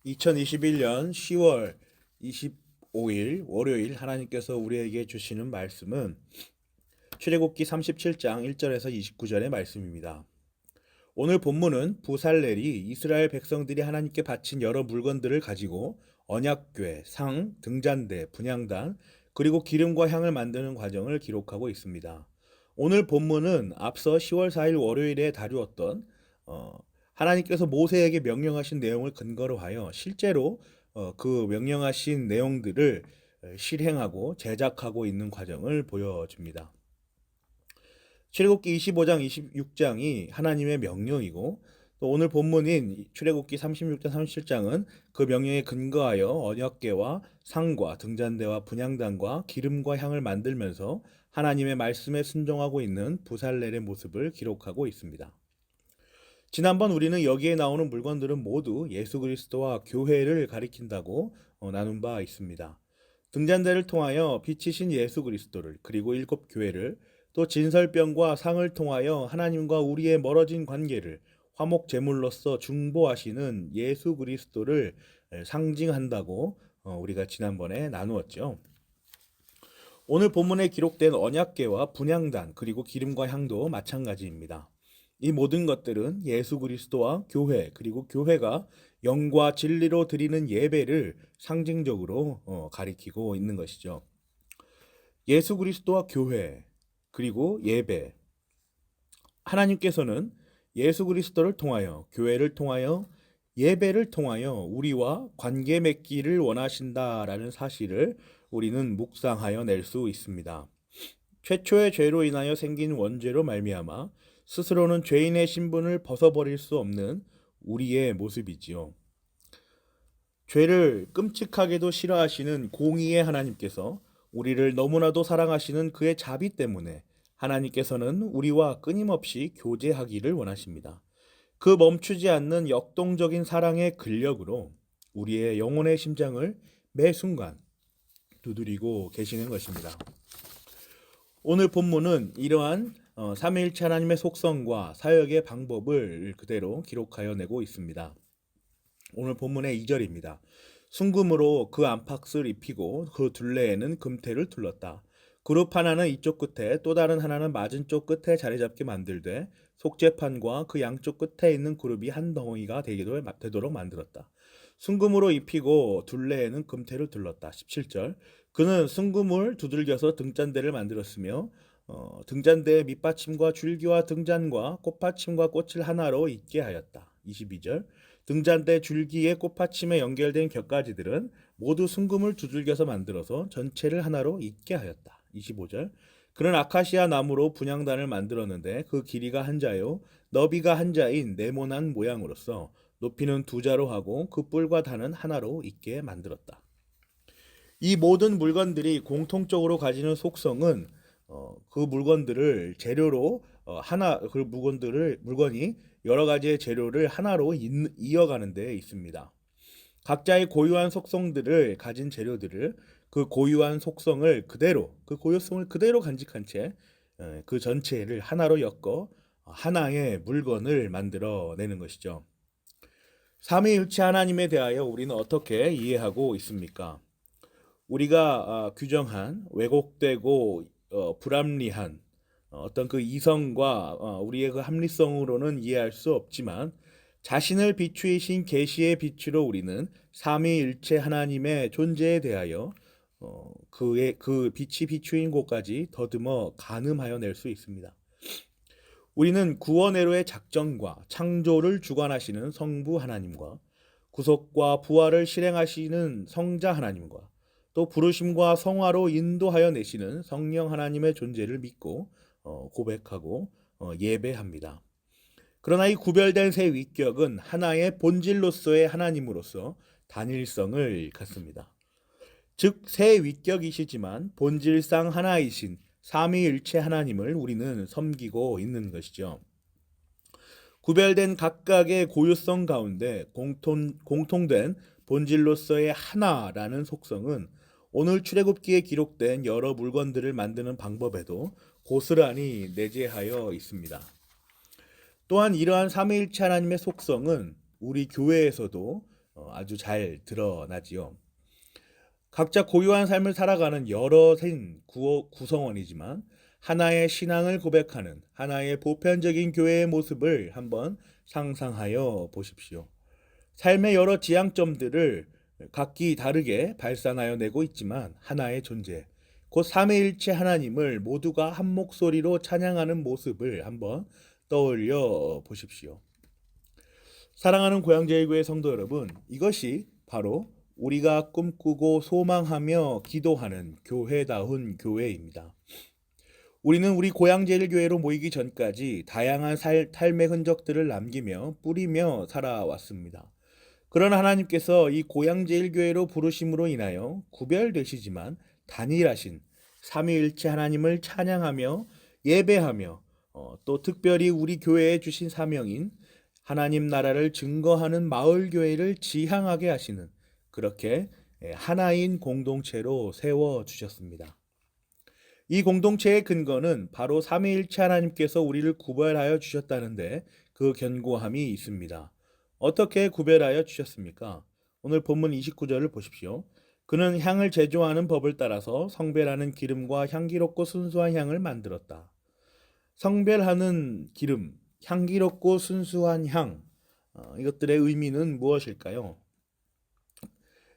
2021년 10월 25일 월요일 하나님께서 우리에게 주시는 말씀은 출애굽기 37장 1절에서 29절의 말씀입니다. 오늘 본문은 부살렐이 이스라엘 백성들이 하나님께 바친 여러 물건들을 가지고 언약궤, 상, 등잔대, 분향단, 그리고 기름과 향을 만드는 과정을 기록하고 있습니다. 오늘 본문은 앞서 10월 4일 월요일에 다루었던 하나님께서 모세에게 명령하신 내용을 근거로 하여 실제로 그 명령하신 내용들을 실행하고 제작하고 있는 과정을 보여줍니다. 출애굽기 25장, 26장이 하나님의 명령이고 또 오늘 본문인 출애굽기 36장, 37장은 그 명령에 근거하여 언약궤와 상과 등잔대와 분향단과 기름과 향을 만들면서 하나님의 말씀에 순종하고 있는 부살렐의 모습을 기록하고 있습니다. 지난번 우리는 여기에 나오는 물건들은 모두 예수 그리스도와 교회를 가리킨다고 나눈 바 있습니다. 등잔대를 통하여 빛이신 예수 그리스도를, 그리고 일곱 교회를, 또 진설병과 상을 통하여 하나님과 우리의 멀어진 관계를 화목 제물로서 중보하시는 예수 그리스도를 상징한다고 우리가 지난번에 나누었죠. 오늘 본문에 기록된 언약궤와 분향단 그리고 기름과 향도 마찬가지입니다. 이 모든 것들은 예수 그리스도와 교회, 그리고 교회가 영과 진리로 드리는 예배를 상징적으로 가리키고 있는 것이죠. 예수 그리스도와 교회, 그리고 예배. 하나님께서는 예수 그리스도를 통하여, 교회를 통하여, 예배를 통하여 우리와 관계 맺기를 원하신다라는 사실을 우리는 묵상하여 낼 수 있습니다. 최초의 죄로 인하여 생긴 원죄로 말미암아 스스로는 죄인의 신분을 벗어버릴 수 없는 우리의 모습이지요. 죄를 끔찍하게도 싫어하시는 공의의 하나님께서 우리를 너무나도 사랑하시는 그의 자비 때문에 하나님께서는 우리와 끊임없이 교제하기를 원하십니다. 그 멈추지 않는 역동적인 사랑의 근력으로 우리의 영혼의 심장을 매 순간 두드리고 계시는 것입니다. 오늘 본문은 이러한 삼위일체 하나님의 속성과 사역의 방법을 그대로 기록하여 내고 있습니다. 오늘 본문의 2절입니다. 순금으로 그 안팎을 입히고 그 둘레에는 금태를 둘렀다. 그룹 하나는 이쪽 끝에 또 다른 하나는 맞은 쪽 끝에 자리 잡게 만들되 속죄판과 그 양쪽 끝에 있는 그룹이 한 덩어리가 되도록 만들었다. 순금으로 입히고 둘레에는 금태를 둘렀다. 17절. 그는 순금을 두들겨서 등잔대를 만들었으며 등잔대의 밑받침과 줄기와 등잔과 꽃받침과 꽃을 하나로 잇게 하였다. 22절. 등잔대 줄기의 꽃받침에 연결된 곁가지들은 모두 순금을 두들겨서 만들어서 전체를 하나로 잇게 하였다. 25절. 그는 아카시아 나무로 분향단을 만들었는데 그 길이가 한 자요 너비가 한 자인 네모난 모양으로서 높이는 두 자로 하고 그 뿔과 단은 하나로 잇게 만들었다. 이 모든 물건들이 공통적으로 가지는 속성은 그 물건들을 재료로 그 물건이 여러 가지의 재료를 하나로 이어가는 데 있습니다. 각자의 고유한 속성들을 가진 재료들을 그 고유성을 그대로 간직한 채 그 전체를 하나로 엮어 하나의 물건을 만들어내는 것이죠. 삼위일체 하나님에 대하여 우리는 어떻게 이해하고 있습니까? 우리가 규정한 왜곡되고 불합리한 어떤 그 이성과 우리의 그 합리성으로는 이해할 수 없지만 자신을 비추이신 계시의 빛으로 우리는 삼위일체 하나님의 존재에 대하여 그 빛이 비추인 곳까지 더듬어 가늠하여 낼 수 있습니다. 우리는 구원회로의 작정과 창조를 주관하시는 성부 하나님과 구속과 부활을 실행하시는 성자 하나님과 또 부르심과 성화로 인도하여 내시는 성령 하나님의 존재를 믿고 고백하고 예배합니다. 그러나 이 구별된 세 위격은 하나의 본질로서의 하나님으로서 단일성을 갖습니다. 즉 세 위격이시지만 본질상 하나이신 삼위일체 하나님을 우리는 섬기고 있는 것이죠. 구별된 각각의 고유성 가운데 공통된 본질로서의 하나라는 속성은 오늘 출애굽기에 기록된 여러 물건들을 만드는 방법에도 고스란히 내재하여 있습니다. 또한 이러한 삼위일체 하나님의 속성은 우리 교회에서도 아주 잘 드러나지요. 각자 고유한 삶을 살아가는 여럿인 구성원이지만 하나의 신앙을 고백하는 하나의 보편적인 교회의 모습을 한번 상상하여 보십시오. 삶의 여러 지향점들을 각기 다르게 발산하여 내고 있지만 하나의 존재, 곧 삼위일체 하나님을 모두가 한 목소리로 찬양하는 모습을 한번 떠올려 보십시오. 사랑하는 고향제일교회 성도 여러분, 이것이 바로 우리가 꿈꾸고 소망하며 기도하는 교회다운 교회입니다. 우리는 우리 고향제일교회로 모이기 전까지 다양한 삶의 흔적들을 남기며 뿌리며 살아왔습니다. 그러나 하나님께서 이 고향제일교회로 부르심으로 인하여 구별되시지만 단일하신 삼위일체 하나님을 찬양하며 예배하며 또 특별히 우리 교회에 주신 사명인 하나님 나라를 증거하는 마을교회를 지향하게 하시는 그렇게 하나인 공동체로 세워주셨습니다. 이 공동체의 근거는 바로 삼위일체 하나님께서 우리를 구별하여 주셨다는데 그 견고함이 있습니다. 어떻게 구별하여 주셨습니까? 오늘 본문 29절을 보십시오. 그는 향을 제조하는 법을 따라서 성별하는 기름과 향기롭고 순수한 향을 만들었다. 성별하는 기름, 향기롭고 순수한 향, 이것들의 의미는 무엇일까요?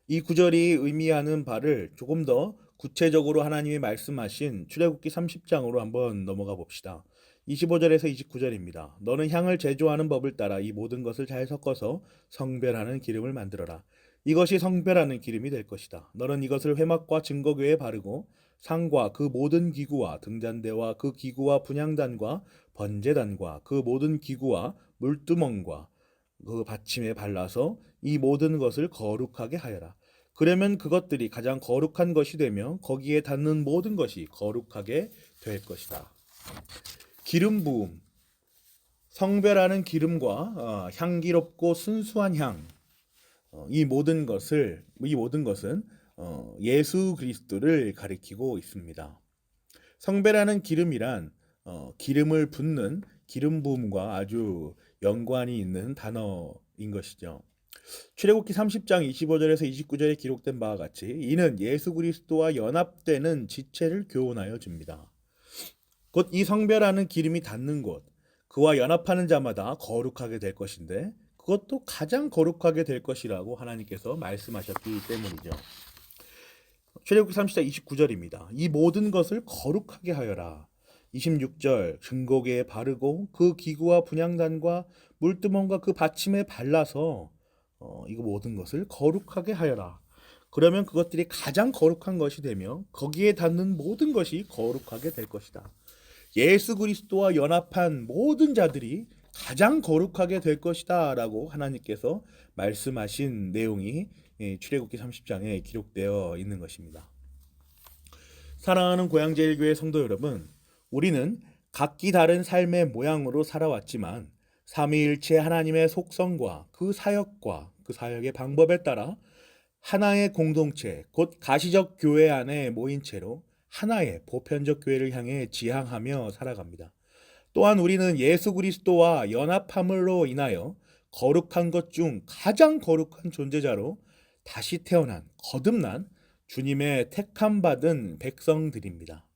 이 구절이 의미하는 바를 조금 더 구체적으로 하나님이 말씀하신 출애굽기 30장으로 한번 넘어가 봅시다. 25절에서 29절입니다. 너는 향을 제조하는 법을 따라 이 모든 것을 잘 섞어서 성별하는 기름을 만들어라. 이것이 성별하는 기름이 될 것이다. 너는 이것을 회막과 증거궤에 바르고 상과 그 모든 기구와 등잔대와 그 기구와 분향단과 번제단과 그 모든 기구와 물두멍과 그 받침에 발라서 이 모든 것을 거룩하게 하여라. 그러면 그것들이 가장 거룩한 것이 되며 거기에 닿는 모든 것이 거룩하게 될 것이다. 기름 부음, 성별하는 기름과 향기롭고 순수한 향, 이 모든 것은 예수 그리스도를 가리키고 있습니다. 성별하는 기름이란 기름을 붓는 기름 부음과 아주 연관이 있는 단어인 것이죠. 출애굽기 30장 25절에서 29절에 기록된 바와 같이 이는 예수 그리스도와 연합되는 지체를 교훈하여 줍니다. 곧 이 성별하는 기름이 닿는 곳, 그와 연합하는 자마다 거룩하게 될 것인데 그것도 가장 거룩하게 될 것이라고 하나님께서 말씀하셨기 때문이죠. 출애굽기 30장 29절입니다. 이 모든 것을 거룩하게 하여라. 26절 증거궤에 바르고 그 기구와 분향단과 물두멍과 그 받침에 발라서 이거 모든 것을 거룩하게 하여라. 그러면 그것들이 가장 거룩한 것이 되며 거기에 닿는 모든 것이 거룩하게 될 것이다. 예수 그리스도와 연합한 모든 자들이 가장 거룩하게 될 것이다 라고 하나님께서 말씀하신 내용이 출애굽기 30장에 기록되어 있는 것입니다. 사랑하는 고향제일교회 성도 여러분, 우리는 각기 다른 삶의 모양으로 살아왔지만 삼위일체 하나님의 속성과 그 사역의 방법에 따라 하나의 공동체, 곧 가시적 교회 안에 모인 채로 하나의 보편적 교회를 향해 지향하며 살아갑니다. 또한 우리는 예수 그리스도와 연합함으로 인하여 거룩한 것 중 가장 거룩한 존재자로 다시 태어난 거듭난 주님의 택함 받은 백성들입니다.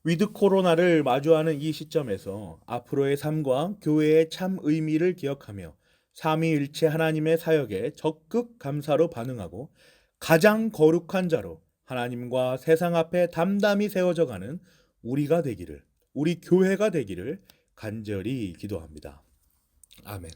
위드 코로나를 마주하는 이 시점에서 앞으로의 삶과 교회의 참 의미를 기억하며 삼위일체 하나님의 사역에 적극 감사로 반응하고 가장 거룩한 자로 하나님과 세상 앞에 담담히 세워져 가는 우리 교회가 되기를 간절히 기도합니다. 아멘.